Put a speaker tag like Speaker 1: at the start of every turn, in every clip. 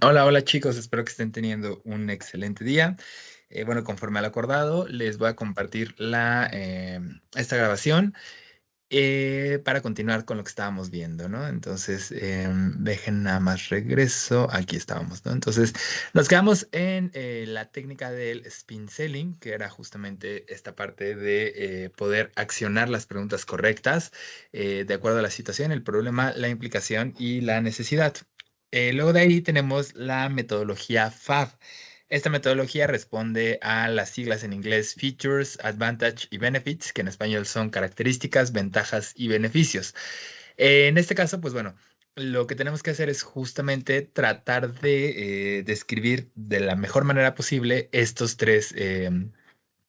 Speaker 1: Hola, hola chicos, espero que estén teniendo un excelente día. Bueno, conforme al acordado, les voy a compartir esta grabación para continuar con lo que estábamos viendo, ¿no? Entonces, dejen nada más regreso. Aquí estábamos, ¿no? Entonces, nos quedamos en la técnica del spin selling, que era justamente esta parte de poder accionar las preguntas correctas de acuerdo a la situación, el problema, la implicación y la necesidad. Luego de ahí tenemos la metodología FAB. Esta metodología responde a las siglas en inglés Features, Advantage y Benefits, que en español son características, ventajas y beneficios. En este caso, pues bueno, lo que tenemos que hacer es justamente tratar de describir de la mejor manera posible estos tres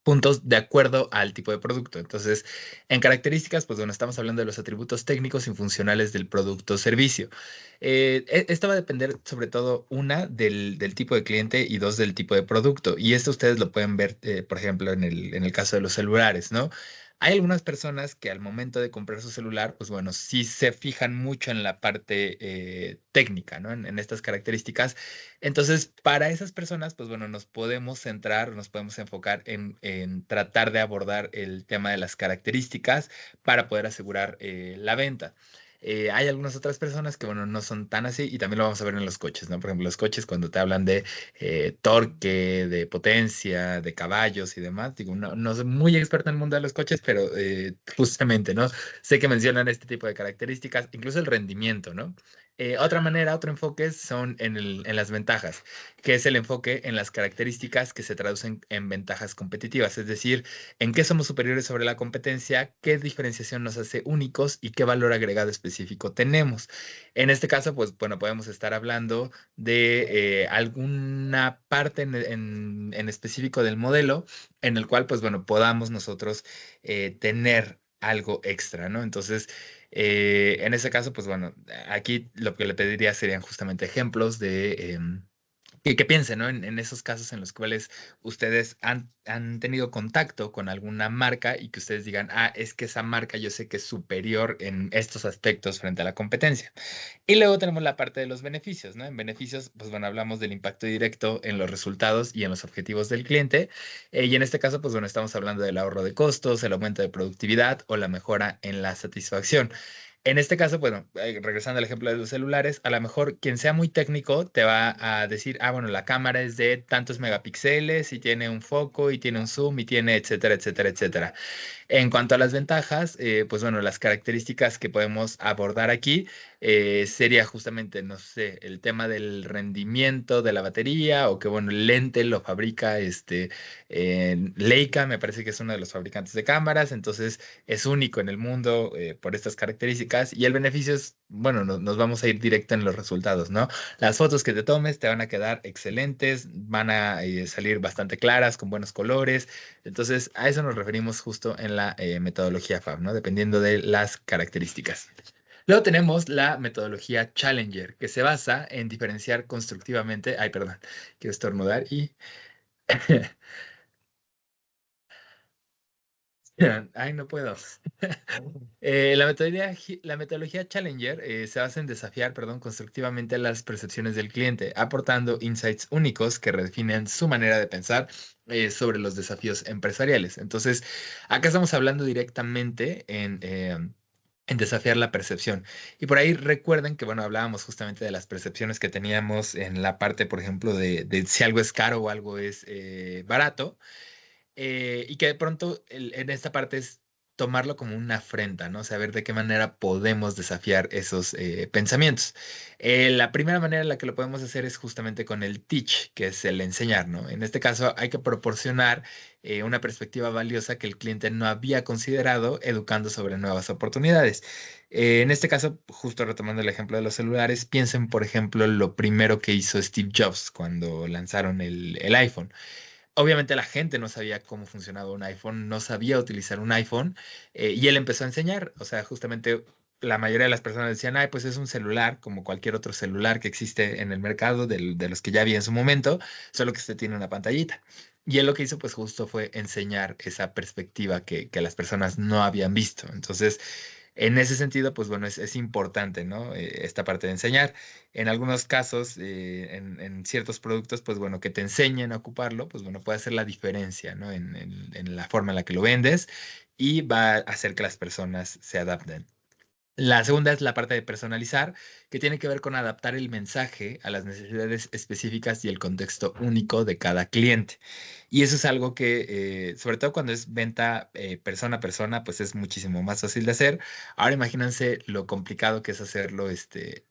Speaker 1: puntos de acuerdo al tipo de producto. Entonces, en características, pues bueno, estamos hablando de los atributos técnicos y funcionales del producto o servicio. Esto va a depender sobre todo, una, del tipo de cliente y dos, del tipo de producto. Y esto ustedes lo pueden ver, por ejemplo, en el caso de los celulares, ¿no? Hay algunas personas que al momento de comprar su celular, pues bueno, sí se fijan mucho en la parte técnica, ¿no? En estas características. Entonces, para esas personas, pues bueno, nos podemos centrar, nos podemos enfocar en tratar de abordar el tema de las características para poder asegurar la venta. Hay algunas otras personas que, bueno, no son tan así y también lo vamos a ver en los coches, ¿no? Por ejemplo, los coches cuando te hablan de torque, de potencia, de caballos y demás, digo, no soy muy experto en el mundo de los coches, pero justamente, ¿no? Sé que mencionan este tipo de características, incluso el rendimiento, ¿no? Otra manera, otro enfoque son en las ventajas, que es el enfoque en las características que se traducen en ventajas competitivas, es decir, en qué somos superiores sobre la competencia, qué diferenciación nos hace únicos y qué valor agregado específico tenemos. En este caso, pues bueno, podemos estar hablando de alguna parte en específico del modelo en el cual, pues bueno, podamos nosotros tener algo extra, ¿no? Entonces, en ese caso, pues bueno, aquí lo que le pediría serían justamente ejemplos de que piensen, ¿no? En esos casos en los cuales ustedes han tenido contacto con alguna marca y que ustedes digan, ah, es que esa marca yo sé que es superior en estos aspectos frente a la competencia. Y luego tenemos la parte de los beneficios, ¿no? En beneficios, pues bueno, hablamos del impacto directo en los resultados y en los objetivos del cliente. Y en este caso, pues bueno, estamos hablando del ahorro de costos, el aumento de productividad o la mejora en la satisfacción. En este caso, bueno, regresando al ejemplo de los celulares, a lo mejor quien sea muy técnico te va a decir, ah, bueno, la cámara es de tantos megapíxeles y tiene un foco y tiene un zoom y tiene etcétera, etcétera, etcétera. En cuanto a las ventajas, pues bueno, las características que podemos abordar aquí sería justamente, no sé, el tema del rendimiento de la batería o que, bueno, el lente lo fabrica Leica, me parece que es uno de los fabricantes de cámaras, entonces es único en el mundo por estas características y el beneficio es, bueno, nos vamos a ir directo en los resultados, ¿no? Las fotos que te tomes te van a quedar excelentes, van a salir bastante claras, con buenos colores. Entonces, a eso nos referimos justo en la metodología FAB, ¿no? Dependiendo de las características. Luego tenemos la metodología Challenger, que se basa en diferenciar constructivamente. Ay, perdón, quiero estornudar y. Ay, no puedo. La metodología Challenger se basa en desafiar, perdón, constructivamente las percepciones del cliente, aportando insights únicos que redefinen su manera de pensar sobre los desafíos empresariales. Entonces, acá estamos hablando directamente en desafiar la percepción. Y por ahí recuerden que, bueno, hablábamos justamente de las percepciones que teníamos en la parte, por ejemplo, de si algo es caro o algo es barato. Y que de pronto en esta parte es tomarlo como una afrenta, ¿no? Saber de qué manera podemos desafiar esos pensamientos. La primera manera en la que lo podemos hacer es justamente con el teach, que es el enseñar, ¿no? En este caso hay que proporcionar una perspectiva valiosa que el cliente no había considerado, educando sobre nuevas oportunidades. En este caso, justo retomando el ejemplo de los celulares, piensen, por ejemplo, lo primero que hizo Steve Jobs cuando lanzaron el iPhone. Obviamente la gente no sabía cómo funcionaba un iPhone, no sabía utilizar un iPhone y él empezó a enseñar. O sea, justamente la mayoría de las personas decían, ay, pues es un celular como cualquier otro celular que existe en el mercado de los que ya había en su momento, solo que este tiene una pantallita. Y él lo que hizo pues justo fue enseñar esa perspectiva que las personas no habían visto. Entonces, En ese sentido, pues bueno, es importante, ¿no? Esta parte de enseñar. En algunos casos, en ciertos productos, pues bueno, que te enseñen a ocuparlo, pues bueno, puede hacer la diferencia, ¿no? En la forma en la que lo vendes y va a hacer que las personas se adapten. La segunda es la parte de personalizar, que tiene que ver con adaptar el mensaje a las necesidades específicas y el contexto único de cada cliente. Y eso es algo que, sobre todo cuando es venta persona a persona, pues es muchísimo más fácil de hacer. Ahora imagínense lo complicado que es hacerlo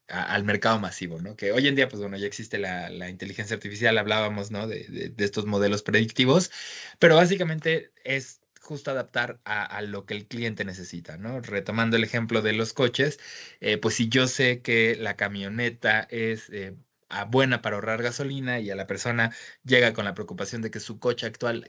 Speaker 1: al mercado masivo, ¿no? Que hoy en día, pues bueno, ya existe la inteligencia artificial, hablábamos, ¿no? De estos modelos predictivos, pero básicamente es justo adaptar a lo que el cliente necesita, ¿no? Retomando el ejemplo de los coches, pues si yo sé que la camioneta es buena para ahorrar gasolina y a la persona llega con la preocupación de que su coche actual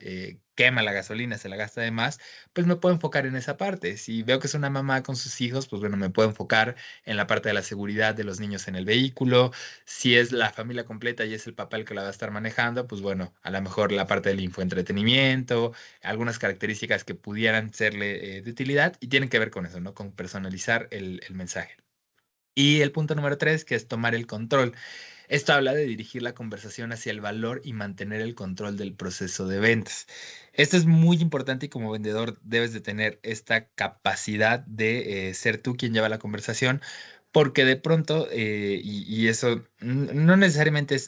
Speaker 1: quema la gasolina, se la gasta de más, pues me puedo enfocar en esa parte. Si veo que es una mamá con sus hijos, pues bueno, me puedo enfocar en la parte de la seguridad de los niños en el vehículo. Si es la familia completa y es el papá el que la va a estar manejando, pues bueno, a lo mejor la parte del infoentretenimiento, algunas características que pudieran serle de utilidad y tienen que ver con eso, ¿no? Con personalizar el mensaje. Y el punto número tres, que es tomar el control. Esto habla de dirigir la conversación hacia el valor y mantener el control del proceso de ventas. Esto es muy importante y como vendedor debes de tener esta capacidad de ser tú quien lleva la conversación, porque de pronto, y eso no necesariamente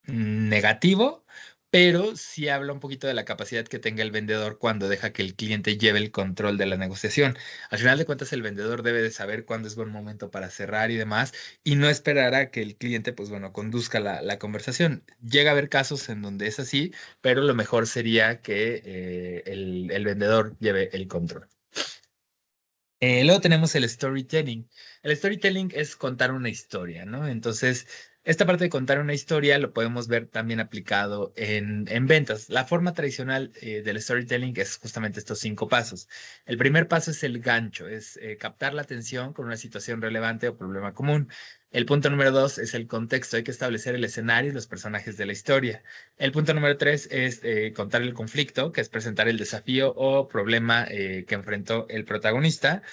Speaker 1: negativo, pero sí habla un poquito de la capacidad que tenga el vendedor cuando deja que el cliente lleve el control de la negociación. Al final de cuentas, el vendedor debe de saber cuándo es buen momento para cerrar y demás, y no esperar a que el cliente, pues bueno, conduzca la conversación. Llega a haber casos en donde es así, pero lo mejor sería que el vendedor lleve el control. Luego tenemos el storytelling. El storytelling es contar una historia, ¿no? Entonces, esta parte de contar una historia lo podemos ver también aplicado en ventas. La forma tradicional del storytelling es justamente estos 5 pasos. El primer paso es el gancho, es captar la atención con una situación relevante o problema común. El punto número 2 es el contexto, hay que establecer el escenario y los personajes de la historia. El punto número 3 es contar el conflicto, que es presentar el desafío o problema que enfrentó el protagonista.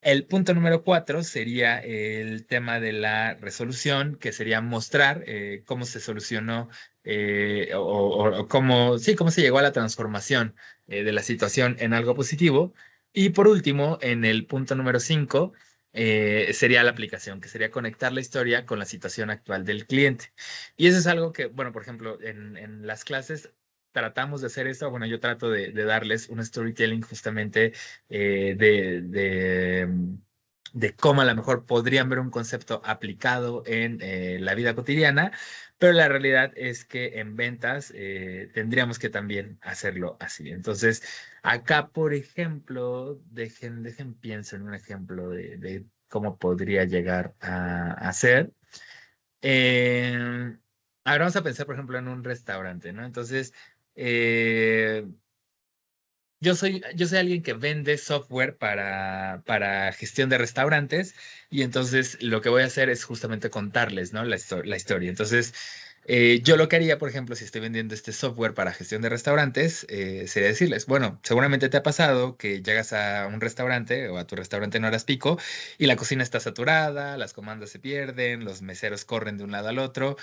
Speaker 1: El punto número 4 sería el tema de la resolución, que sería mostrar cómo se solucionó o cómo, sí, cómo se llegó a la transformación de la situación en algo positivo. Y por último, en el punto número 5 sería la aplicación, que sería conectar la historia con la situación actual del cliente. Y eso es algo que, bueno, por ejemplo, en las clases tratamos de hacer esto. Bueno, yo trato de darles un storytelling justamente eh, de, de, de cómo a lo mejor podrían ver un concepto aplicado en la vida cotidiana, pero la realidad es que en ventas tendríamos que también hacerlo así. Entonces, acá, por ejemplo, dejen pienso en un ejemplo de cómo podría llegar a ser. Eh, a ver, vamos a pensar, por ejemplo, en un restaurante, ¿no? Entonces, eh, yo soy alguien que vende software para gestión de restaurantes y entonces lo que voy a hacer es justamente contarles, ¿no? La historia. Entonces, yo lo que haría, por ejemplo, si estoy vendiendo este software para gestión de restaurantes, sería decirles, bueno, seguramente te ha pasado que llegas a un restaurante o a tu restaurante en horas pico y la cocina está saturada, las comandas se pierden, los meseros corren de un lado al otro.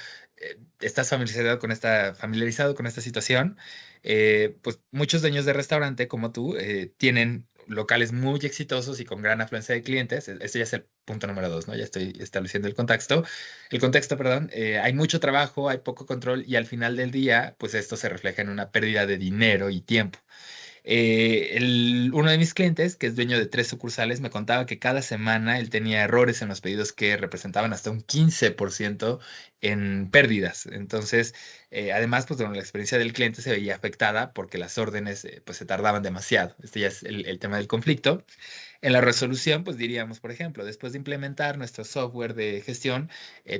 Speaker 1: ¿Estás familiarizado con esta situación? Pues muchos dueños de restaurante como tú tienen locales muy exitosos y con gran afluencia de clientes. Este ya es el punto número 2, ¿no? Ya estoy estableciendo el contexto, perdón. Hay mucho trabajo, hay poco control y al final del día, pues esto se refleja en una pérdida de dinero y tiempo. Uno de mis clientes, que es dueño de 3 sucursales, me contaba que cada semana él tenía errores en los pedidos que representaban hasta un 15% en pérdidas. Entonces, además, pues bueno, la experiencia del cliente se veía afectada porque las órdenes pues se tardaban demasiado. Este ya es el tema del conflicto. En la resolución, pues diríamos, por ejemplo, después de implementar nuestro software de gestión,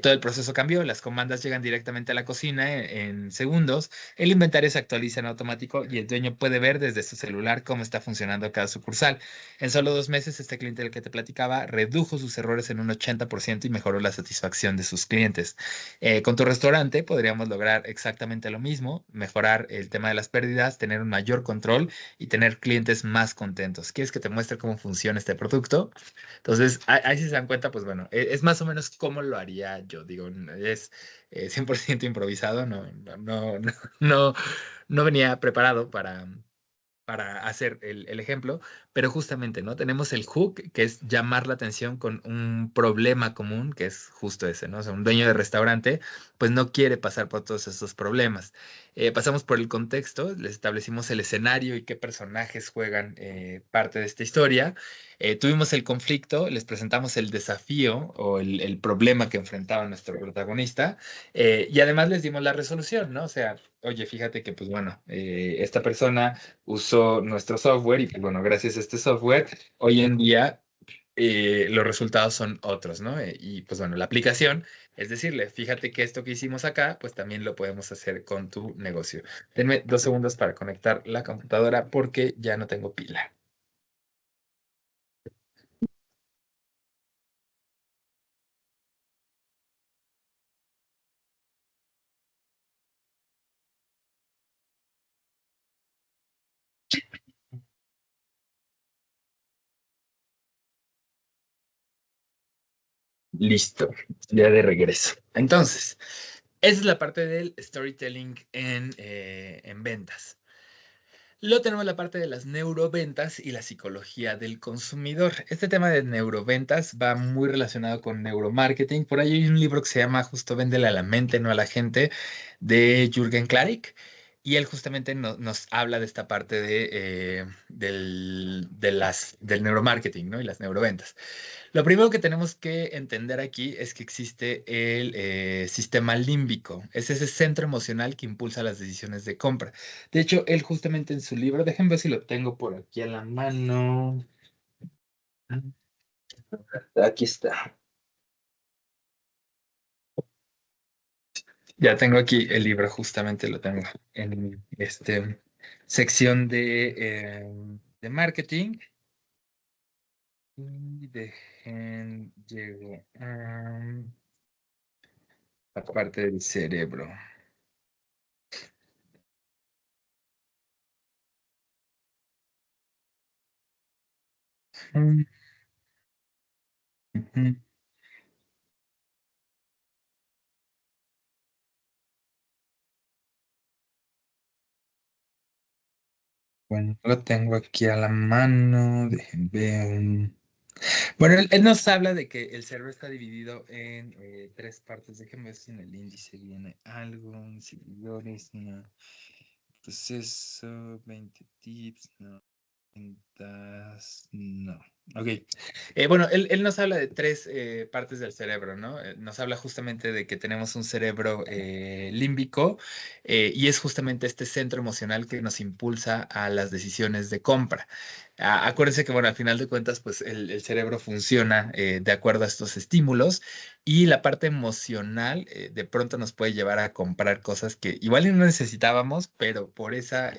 Speaker 1: todo el proceso cambió, las comandas llegan directamente a la cocina en segundos, el inventario se actualiza en automático y el dueño puede ver desde su celular cómo está funcionando cada sucursal. En solo 2 meses, este cliente del que te platicaba redujo sus errores en un 80% y mejoró la satisfacción de sus clientes. Con tu restaurante podríamos lograr exactamente lo mismo, mejorar el tema de las pérdidas, tener un mayor control y tener clientes más contentos. ¿Quieres que te muestre cómo funciona este producto? Entonces, ahí si se dan cuenta, pues bueno, es más o menos cómo lo haría yo. Digo, es 100% improvisado, no, no venía preparado para hacer el ejemplo, pero justamente, ¿no? Tenemos el hook, que es llamar la atención con un problema común, que es justo ese, ¿no? O sea, un dueño de restaurante, pues no quiere pasar por todos esos problemas. Pasamos por el contexto, les establecimos el escenario y qué personajes juegan parte de esta historia. Tuvimos el conflicto, les presentamos el desafío o el problema que enfrentaba nuestro protagonista, y además les dimos la resolución, ¿no? O sea, oye, fíjate que, pues bueno, esta persona usó nuestro software y pues bueno, gracias a este software, hoy en día los resultados son otros, ¿no? Y pues bueno, la aplicación es decirle, fíjate que esto que hicimos acá, pues también lo podemos hacer con tu negocio. Denme 2 segundos para conectar la computadora porque ya no tengo pila. Listo, ya de regreso. Entonces, esa es la parte del storytelling en ventas. Luego tenemos la parte de las neuroventas y la psicología del consumidor. Este tema de neuroventas va muy relacionado con neuromarketing. Por ahí hay un libro que se llama justo Véndele a la mente, no a la gente, de Jürgen Klarik. Y él justamente nos habla de esta parte del neuromarketing, ¿no? Y las neuroventas. Lo primero que tenemos que entender aquí es que existe el sistema límbico. Es ese centro emocional que impulsa las decisiones de compra. De hecho, él justamente en su libro, déjenme ver si lo tengo por aquí a la mano. Aquí está. Ya tengo aquí el libro, justamente lo tengo en sección de marketing. Y llego a la parte del cerebro. Ujú, ujú. Bueno, lo tengo aquí a la mano. Dejen ver. Bueno, él nos habla de que el cerebro está dividido en 3 partes. Déjenme ver si en el índice viene algo. Seguidores, no. Proceso, 20 tips, no. Ventas, no. Ok. Bueno, él nos habla de 3 partes del cerebro, ¿no? Nos habla justamente de que tenemos un cerebro límbico y es justamente este centro emocional que nos impulsa a las decisiones de compra. Acuérdense que, bueno, al final de cuentas, pues el cerebro funciona de acuerdo a estos estímulos y la parte emocional de pronto nos puede llevar a comprar cosas que igual y no necesitábamos, pero por esa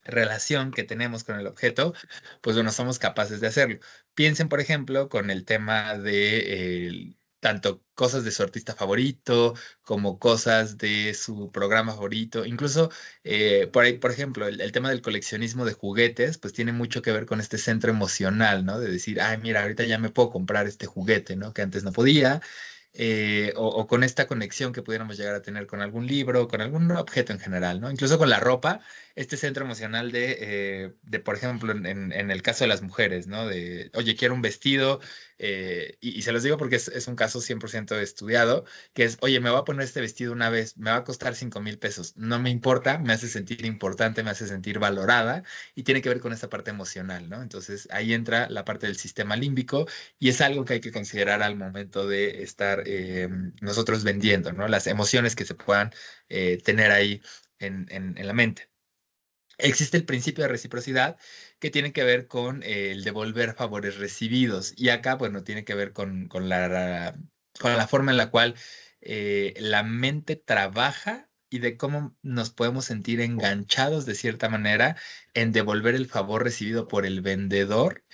Speaker 1: relación que tenemos con el objeto, pues bueno, somos capaces de hacerlo. Piensen, por ejemplo, con el tema de tanto cosas de su artista favorito como cosas de su programa favorito. Incluso, por ahí, por ejemplo, el tema del coleccionismo de juguetes, pues tiene mucho que ver con este centro emocional, ¿no? De decir, ay, mira, ahorita ya me puedo comprar este juguete, ¿no? Que antes no podía. O con esta conexión que pudiéramos llegar a tener con algún libro, con algún objeto en general, ¿no? Incluso con la ropa, este centro emocional de por ejemplo, en el caso de las mujeres, ¿no? De, oye, quiero un vestido, y se los digo porque es un caso 100% estudiado, que es, oye, me voy a poner este vestido una vez, me va a costar 5,000 pesos, no me importa, me hace sentir importante, me hace sentir valorada, y tiene que ver con esta parte emocional, ¿no? Entonces ahí entra la parte del sistema límbico, y es algo que hay que considerar al momento de estar nosotros vendiendo, ¿no? Las emociones que se puedan tener ahí en la mente. Existe el principio de reciprocidad que tiene que ver con el devolver favores recibidos. Y acá, bueno, tiene que ver con la forma en la cual la mente trabaja y de cómo nos podemos sentir enganchados de cierta manera en devolver el favor recibido por el vendedor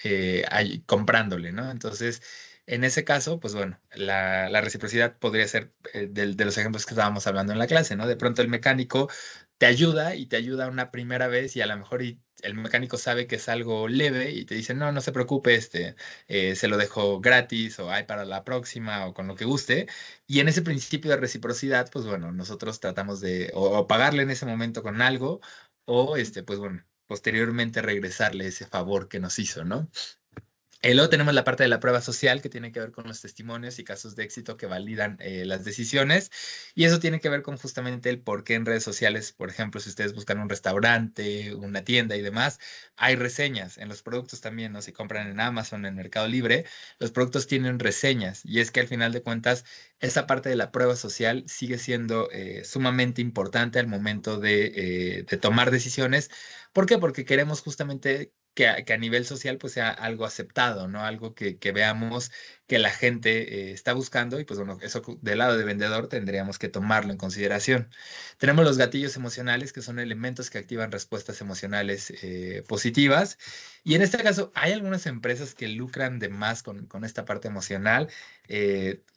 Speaker 1: comprándole, ¿no? Entonces, En ese caso, pues bueno, la reciprocidad podría ser de los ejemplos que estábamos hablando en la clase, ¿no? De pronto el mecánico te ayuda y te ayuda una primera vez y a lo mejor el mecánico sabe que es algo leve y te dice, no, no se preocupe, se lo dejo gratis o hay para la próxima o con lo que guste. Y en ese principio de reciprocidad, pues bueno, nosotros tratamos de o pagarle en ese momento con algo o pues bueno, posteriormente regresarle ese favor que nos hizo, ¿no? Luego tenemos la parte de la prueba social que tiene que ver con los testimonios y casos de éxito que validan las decisiones. Y eso tiene que ver con justamente el por qué en redes sociales, por ejemplo, si ustedes buscan un restaurante, una tienda y demás, hay reseñas en los productos también, ¿no? Si compran en Amazon, en Mercado Libre, los productos tienen reseñas. Y es que al final de cuentas, esa parte de la prueba social sigue siendo sumamente importante al momento de tomar decisiones. ¿Por qué? Porque queremos justamente que a nivel social pues sea algo aceptado, ¿no? Algo que veamos que la gente está buscando y pues bueno, eso del lado de vendedor tendríamos que tomarlo en consideración. Tenemos los gatillos emocionales, que son elementos que activan respuestas emocionales positivas. Y en este caso, hay algunas empresas que lucran de más con esta parte emocional.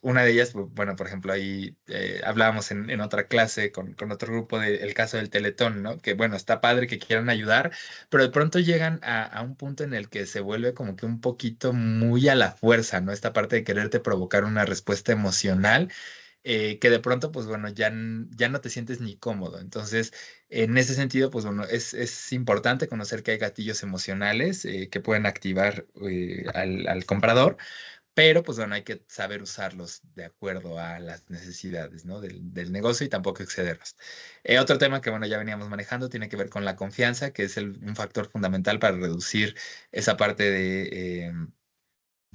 Speaker 1: Una de ellas, bueno, por ejemplo, ahí hablábamos en otra clase con otro grupo del caso del Teletón, ¿no? Que bueno, está padre que quieran ayudar, pero de pronto llegan a un punto en el que se vuelve como que un poquito muy a la fuerza, ¿no? Esta parte de quererte provocar una respuesta emocional, que de pronto, pues bueno, ya no te sientes ni cómodo. Entonces, en ese sentido, pues bueno, es importante conocer que hay gatillos emocionales que pueden activar al comprador, pero pues bueno, hay que saber usarlos de acuerdo a las necesidades, ¿no? Del negocio y tampoco excedernos. Otro tema que bueno, ya veníamos manejando tiene que ver con la confianza, que es un factor fundamental para reducir esa parte de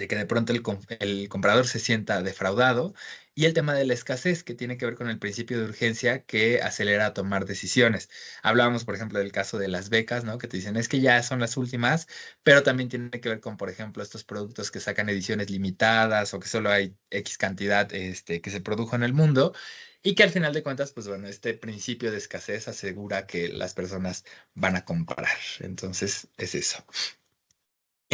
Speaker 1: que de pronto el comprador se sienta defraudado, y el tema de la escasez, que tiene que ver con el principio de urgencia que acelera a tomar decisiones. Hablábamos, por ejemplo, del caso de las becas, ¿no? Que te dicen, es que ya son las últimas, pero también tiene que ver con, por ejemplo, estos productos que sacan ediciones limitadas o que solo hay X cantidad, que se produjo en el mundo. Y que al final de cuentas, pues bueno, este principio de escasez asegura que las personas van a comprar. Entonces, es eso.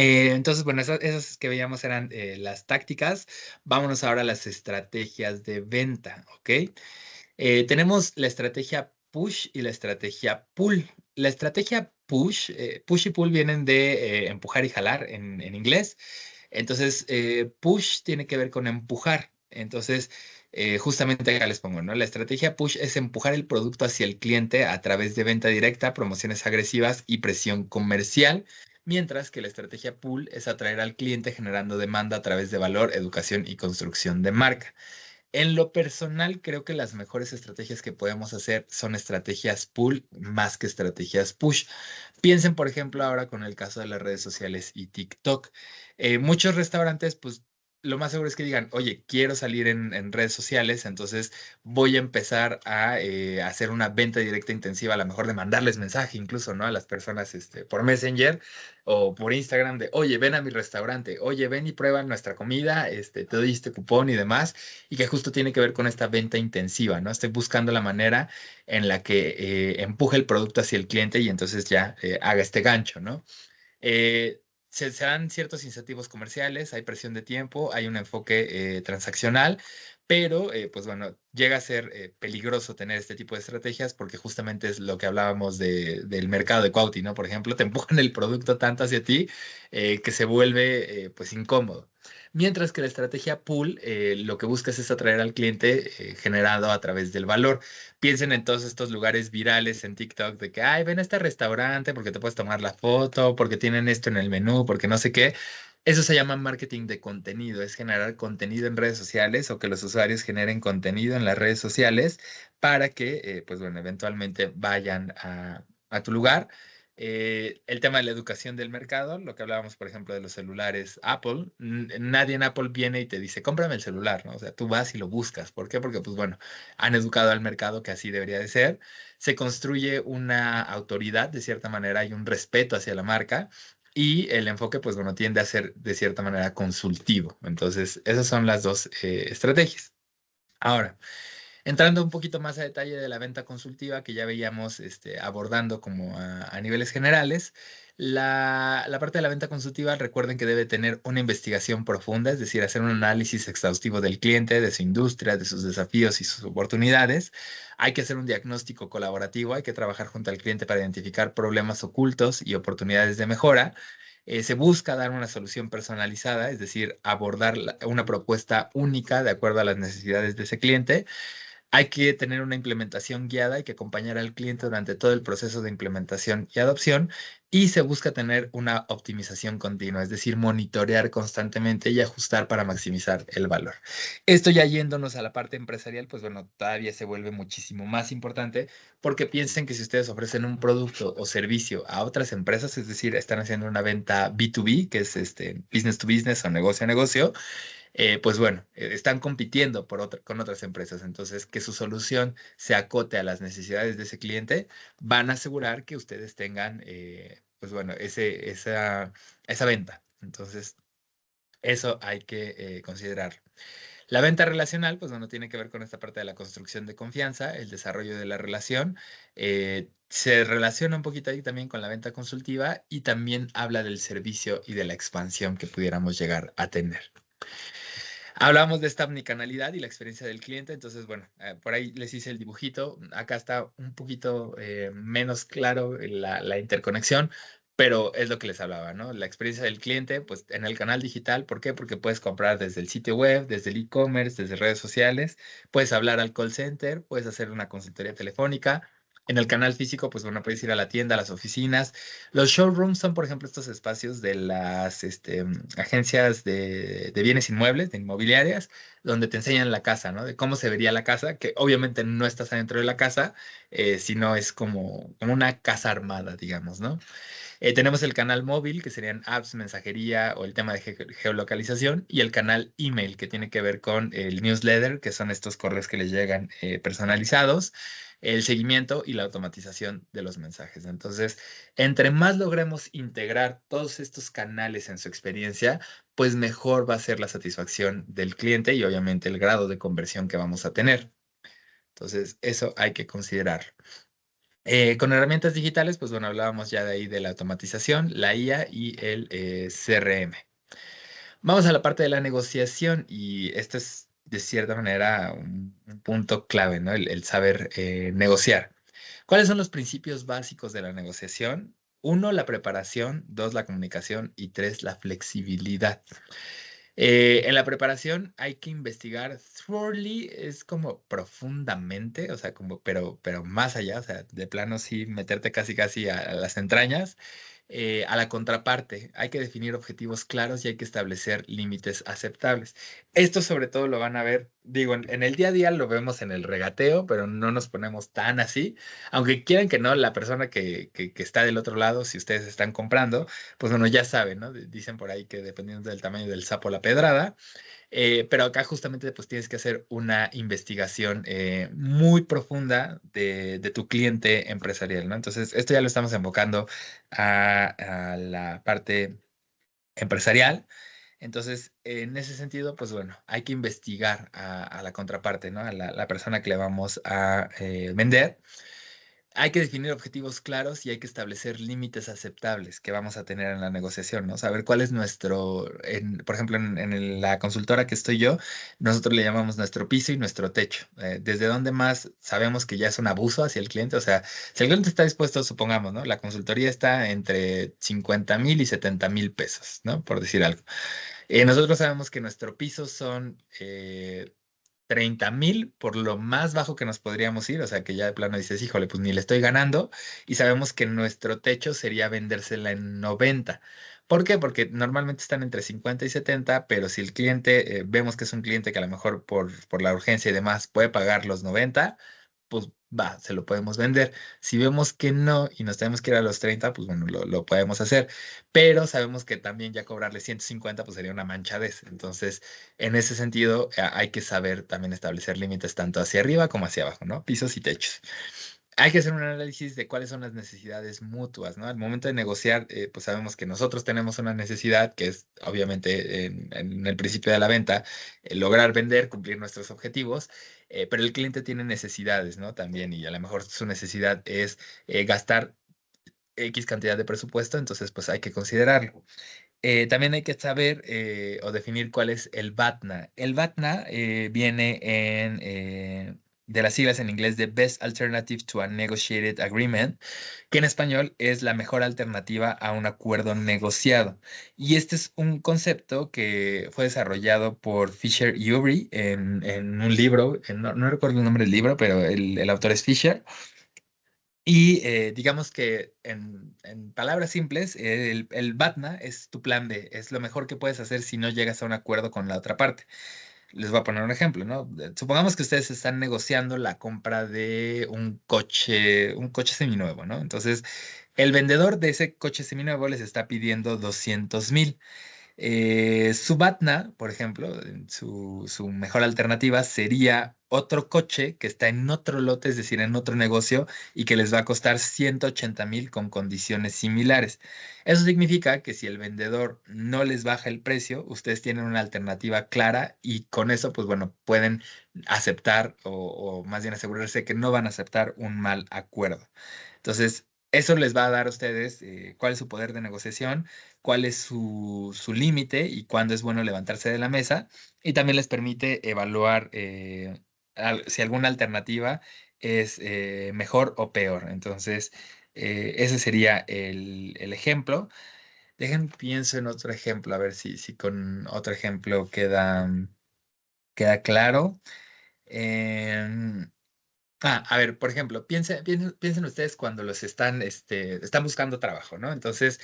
Speaker 1: Entonces, bueno, esas que veíamos eran las tácticas. Vámonos ahora a las estrategias de venta, ¿ok? Tenemos la estrategia push y la estrategia pull. La estrategia push, push y pull vienen de empujar y jalar en inglés. Entonces, push tiene que ver con empujar. Entonces, justamente acá les pongo, ¿no? La estrategia push es empujar el producto hacia el cliente a través de venta directa, promociones agresivas y presión comercial, mientras que la estrategia pull es atraer al cliente generando demanda a través de valor, educación y construcción de marca. En lo personal, creo que las mejores estrategias que podemos hacer son estrategias pull más que estrategias push. Piensen, por ejemplo, ahora con el caso de las redes sociales y TikTok. Muchos restaurantes, pues lo más seguro es que digan, oye, quiero salir en redes sociales, entonces voy a empezar a hacer una venta directa intensiva, a lo mejor de mandarles mensaje incluso, ¿no? A las personas por Messenger o por Instagram de, oye, ven a mi restaurante, oye, ven y prueba nuestra comida, te doy este cupón y demás, y que justo tiene que ver con esta venta intensiva, ¿no? Estoy buscando la manera en la que empuje el producto hacia el cliente y entonces ya haga este gancho, ¿no? Se dan ciertos incentivos comerciales, hay presión de tiempo, hay un enfoque transaccional, pero pues bueno, llega a ser peligroso tener este tipo de estrategias porque justamente es lo que hablábamos del mercado de Cuauhti, ¿no? Por ejemplo, te empujan el producto tanto hacia ti que se vuelve pues incómodo. Mientras que la estrategia pull lo que busca es atraer al cliente generado a través del valor. Piensen en todos estos lugares virales en TikTok de que, ay, ven a este restaurante porque te puedes tomar la foto, porque tienen esto en el menú, porque no sé qué. Eso se llama marketing de contenido, es generar contenido en redes sociales o que los usuarios generen contenido en las redes sociales para que, pues bueno, eventualmente vayan a tu lugar. El tema de la educación del mercado, lo que hablábamos, por ejemplo, de los celulares Apple, nadie en Apple viene y te dice, cómprame el celular, ¿no? O sea, tú vas y lo buscas. ¿Por qué? Porque, pues bueno, han educado al mercado que así debería de ser. Se construye una autoridad, de cierta manera, y un respeto hacia la marca. Y el enfoque, pues bueno, tiende a ser de cierta manera consultivo. Entonces, esas son las dos estrategias. Ahora, Entrando un poquito más a detalle de la venta consultiva que ya veíamos abordando como a niveles generales, la parte de la venta consultiva, recuerden que debe tener una investigación profunda, es decir, hacer un análisis exhaustivo del cliente, de su industria, de sus desafíos y sus oportunidades. Hay que hacer un diagnóstico colaborativo, hay que trabajar junto al cliente para identificar problemas ocultos y oportunidades de mejora. Se busca dar una solución personalizada, es decir, abordar una propuesta única de acuerdo a las necesidades de ese cliente. Hay que tener una implementación guiada, hay que acompañar al cliente durante todo el proceso de implementación y adopción y se busca tener una optimización continua, es decir, monitorear constantemente y ajustar para maximizar el valor. Esto ya yéndonos a la parte empresarial, pues bueno, todavía se vuelve muchísimo más importante porque piensen que si ustedes ofrecen un producto o servicio a otras empresas, es decir, están haciendo una venta B2B, que es business to business o negocio a negocio, pues bueno, están compitiendo con otras empresas. Entonces, que su solución se acote a las necesidades de ese cliente, van a asegurar que ustedes tengan, pues bueno, esa venta. Entonces, eso hay que considerar. La venta relacional, pues bueno, tiene que ver con esta parte de la construcción de confianza, el desarrollo de la relación. Se relaciona un poquito ahí también con la venta consultiva y también habla del servicio y de la expansión que pudiéramos llegar a tener. Hablábamos de esta omnicanalidad y la experiencia del cliente, entonces, bueno, por ahí les hice el dibujito. Acá está un poquito menos claro la interconexión, pero es lo que les hablaba, ¿no? La experiencia del cliente, pues en el canal digital, ¿por qué? Porque puedes comprar desde el sitio web, desde el e-commerce, desde redes sociales, puedes hablar al call center, puedes hacer una consultoría telefónica. En el canal físico, pues bueno, puedes ir a la tienda, a las oficinas. Los showrooms son, por ejemplo, estos espacios de las agencias de bienes inmuebles, de inmobiliarias, donde te enseñan la casa, ¿no? De cómo se vería la casa, que obviamente no estás adentro de la casa, sino es como una casa armada, digamos, ¿no? Tenemos el canal móvil, que serían apps, mensajería o el tema de geolocalización, y el canal email, que tiene que ver con el newsletter, que son estos correos que les llegan personalizados, el seguimiento y la automatización de los mensajes. Entonces, entre más logremos integrar todos estos canales en su experiencia, pues mejor va a ser la satisfacción del cliente y obviamente el grado de conversión que vamos a tener. Entonces, eso hay que considerar. Con herramientas digitales, pues bueno, hablábamos ya de ahí de la automatización, la IA y el CRM. Vamos a la parte de la negociación y esto es de cierta manera un punto clave, ¿no? El saber negociar. ¿Cuáles son los principios básicos de la negociación? Uno, la preparación, dos, la comunicación y tres, la flexibilidad. En la preparación hay que investigar thoroughly, es como profundamente, o sea, pero más allá, o sea, de plano sí meterte casi casi a las entrañas. A la contraparte, hay que definir objetivos claros y hay que establecer límites aceptables. Esto sobre todo lo van a ver, digo, en el día a día lo vemos en el regateo, pero no nos ponemos tan así. Aunque quieran que no, la persona que está del otro lado, si ustedes están comprando, pues bueno, ya saben, ¿no? Dicen por ahí que dependiendo del tamaño del sapo la pedrada, pero acá justamente pues tienes que hacer una investigación muy profunda de tu cliente empresarial, ¿no? Entonces, esto ya lo estamos enfocando a la parte empresarial. Entonces, en ese sentido, pues bueno, hay que investigar a la contraparte, ¿no? A la persona que le vamos a vender. Hay que definir objetivos claros y hay que establecer límites aceptables que vamos a tener en la negociación, ¿no? Saber cuál es por ejemplo, en la consultora que estoy yo, nosotros le llamamos nuestro piso y nuestro techo. Desde dónde más sabemos que ya es un abuso hacia el cliente. O sea, si el cliente está dispuesto, supongamos, ¿no? La consultoría está entre 50,000 y 70,000 pesos, ¿no? Por decir algo. Nosotros sabemos que nuestro piso son 30,000 por lo más bajo que nos podríamos ir, o sea que ya de plano dices, híjole, pues ni le estoy ganando, y sabemos que nuestro techo sería vendérsela en 90. ¿Por qué? Porque normalmente están entre 50 y 70, pero si el cliente, vemos que es un cliente que a lo mejor por la urgencia y demás puede pagar los 90, pues va, se lo podemos vender. Si vemos que no y nos tenemos que ir a los 30, pues bueno, lo podemos hacer, pero sabemos que también ya cobrarle 150 pues sería una manchadez. Entonces, en ese sentido, hay que saber también establecer límites tanto hacia arriba como hacia abajo, ¿no? Pisos y techos. Hay que hacer un análisis de cuáles son las necesidades mutuas, ¿no? Al momento de negociar, pues sabemos que nosotros tenemos una necesidad que es, obviamente, en el principio de la venta, lograr vender, cumplir nuestros objetivos. pero el cliente tiene necesidades, ¿no? También, y a lo mejor su necesidad es gastar X cantidad de presupuesto, entonces pues hay que considerarlo. También hay que saber o definir cuál es el BATNA. El BATNA viene de las siglas en inglés de Best Alternative to a Negotiated Agreement, que en español es la mejor alternativa a un acuerdo negociado. Y este es un concepto que fue desarrollado por Fisher y Ury en un libro, no recuerdo el nombre del libro, pero el autor es Fisher. Y digamos que en palabras simples, el BATNA es tu plan B, es lo mejor que puedes hacer si no llegas a un acuerdo con la otra parte. Les voy a poner un ejemplo, ¿no? Supongamos que ustedes están negociando la compra de un coche seminuevo, ¿no? Entonces, el vendedor de ese coche seminuevo les está pidiendo 200,000. Subatna, por ejemplo, su mejor alternativa sería otro coche que está en otro lote, es decir, en otro negocio, y que les va a costar 180,000 con condiciones similares. Eso significa que si el vendedor no les baja el precio, ustedes tienen una alternativa clara y con eso, pues bueno, pueden aceptar o más bien asegurarse que no van a aceptar un mal acuerdo. Entonces, eso les va a dar a ustedes cuál es su poder de negociación, cuál es su límite y cuándo es bueno levantarse de la mesa. Y también les permite evaluar si alguna alternativa es mejor o peor. Entonces, ese sería el ejemplo. Pienso en otro ejemplo, a ver si con otro ejemplo queda claro. Em, a ver, por ejemplo, piensen ustedes cuando están buscando trabajo, ¿no? Entonces,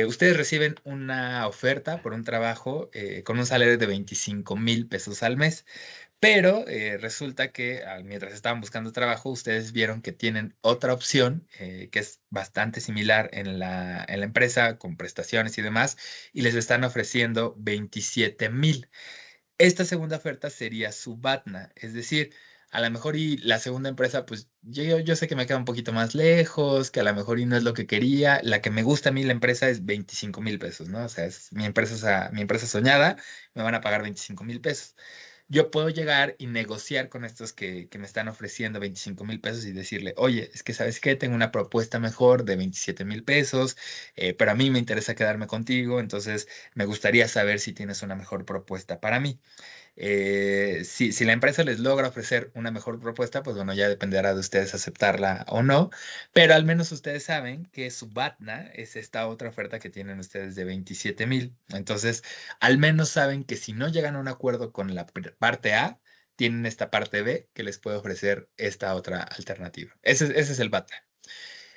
Speaker 1: ustedes reciben una oferta por un trabajo con un salario de 25,000 pesos al mes, pero resulta que mientras estaban buscando trabajo, ustedes vieron que tienen otra opción que es bastante similar en la empresa, con prestaciones y demás, y les están ofreciendo 27,000. Esta segunda oferta sería su BATNA, es decir, a lo mejor y la segunda empresa, pues yo sé que me queda un poquito más lejos, que a lo mejor y no es lo que quería. La que me gusta a mí la empresa es 25,000 pesos, ¿no? O sea, es mi empresa soñada, me van a pagar 25,000 pesos. Yo puedo llegar y negociar con estos que me están ofreciendo 25,000 pesos y decirle, oye, es que sabes qué, tengo una propuesta mejor de 27,000 pesos, pero a mí me interesa quedarme contigo, entonces me gustaría saber si tienes una mejor propuesta para mí. Si la empresa les logra ofrecer una mejor propuesta, pues bueno, ya dependerá de ustedes aceptarla o no, pero al menos ustedes saben que su BATNA es esta otra oferta que tienen ustedes de 27,000. Entonces, al menos saben que si no llegan a un acuerdo con la parte A, tienen esta parte B que les puede ofrecer esta otra alternativa. Ese es el BATNA.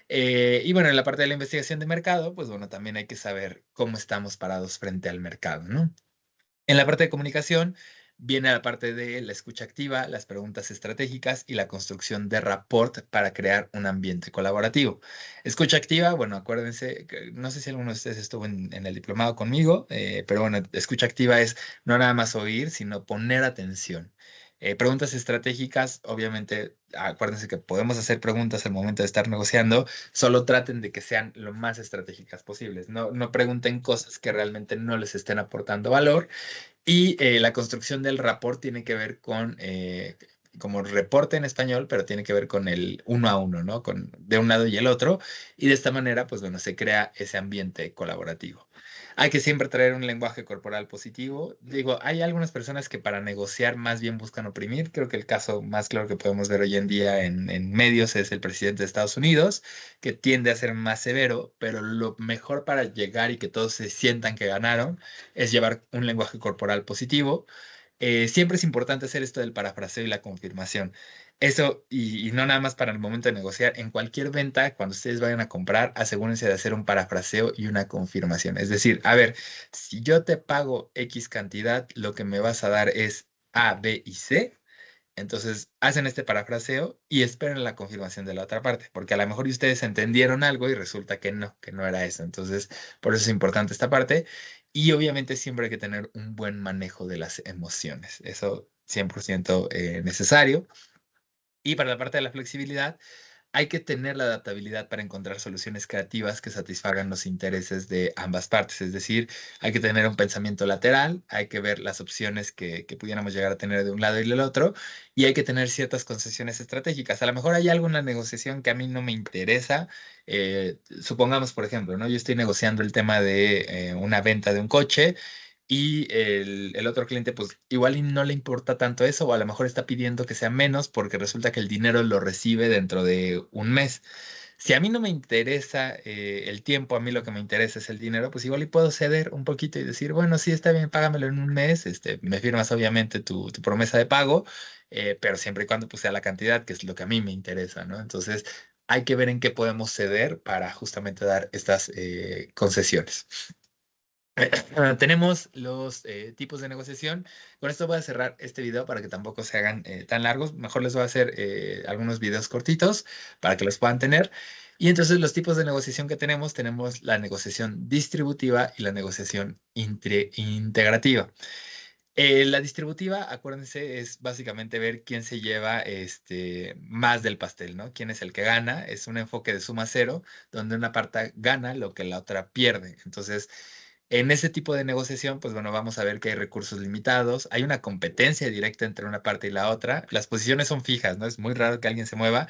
Speaker 1: Y bueno, en la parte de la investigación de mercado, pues bueno, también hay que saber cómo estamos parados frente al mercado, ¿no? En la parte de comunicación viene la parte de la escucha activa, las preguntas estratégicas y la construcción de rapport para crear un ambiente colaborativo. Escucha activa, bueno, acuérdense, no sé si alguno de ustedes estuvo en el diplomado conmigo, pero bueno, escucha activa es no nada más oír, sino poner atención. Preguntas estratégicas, obviamente, acuérdense que podemos hacer preguntas al momento de estar negociando, solo traten de que sean lo más estratégicas posibles. No pregunten cosas que realmente no les estén aportando valor y la construcción del rapport tiene que ver con, como reporte en español, pero tiene que ver con el uno a uno, ¿no? De un lado y el otro. Y de esta manera, pues bueno, se crea ese ambiente colaborativo. Hay que siempre traer un lenguaje corporal positivo. Digo, hay algunas personas que para negociar más bien buscan oprimir. Creo que el caso más claro que podemos ver hoy en día en medios es el presidente de Estados Unidos, que tiende a ser más severo, pero lo mejor para llegar y que todos se sientan que ganaron es llevar un lenguaje corporal positivo. Siempre es importante hacer esto del parafraseo y la confirmación. Eso, y no nada más para el momento de negociar, en cualquier venta, cuando ustedes vayan a comprar, asegúrense de hacer un parafraseo y una confirmación. Es decir, a ver, si yo te pago X cantidad, lo que me vas a dar es A, B y C. Entonces hacen este parafraseo y esperan la confirmación de la otra parte, porque a lo mejor ustedes entendieron algo y resulta que no era eso. Entonces, por eso es importante esta parte. Y obviamente siempre hay que tener un buen manejo de las emociones. Eso 100% necesario. Y para la parte de la flexibilidad, hay que tener la adaptabilidad para encontrar soluciones creativas que satisfagan los intereses de ambas partes. Es decir, hay que tener un pensamiento lateral, hay que ver las opciones que pudiéramos llegar a tener de un lado y del otro, y hay que tener ciertas concesiones estratégicas. A lo mejor hay alguna negociación que a mí no me interesa. Supongamos, por ejemplo, ¿no? Yo estoy negociando el tema de una venta de un coche y el otro cliente, pues igual y no le importa tanto eso, o a lo mejor está pidiendo que sea menos porque resulta que el dinero lo recibe dentro de un mes. Si a mí no me interesa el tiempo, a mí lo que me interesa es el dinero, pues igual y puedo ceder un poquito y decir, bueno, sí, está bien, págamelo en un mes, me firmas obviamente tu promesa de pago, pero siempre y cuando pues sea la cantidad, que es lo que a mí me interesa, ¿no? Entonces, hay que ver en qué podemos ceder para justamente dar estas concesiones. Tenemos los tipos de negociación. Con esto voy a cerrar este video para que tampoco se hagan tan largos. Mejor les voy a hacer algunos videos cortitos para que los puedan tener. Y entonces los tipos de negociación que tenemos la negociación distributiva y la negociación integrativa. La distributiva, acuérdense, es básicamente ver quién se lleva más del pastel, ¿no? Quién es el que gana. Es un enfoque de suma cero, donde una parte gana lo que la otra pierde. Entonces, en ese tipo de negociación, pues bueno, vamos a ver que hay recursos limitados, hay una competencia directa entre una parte y la otra. Las posiciones son fijas, ¿no? Es muy raro que alguien se mueva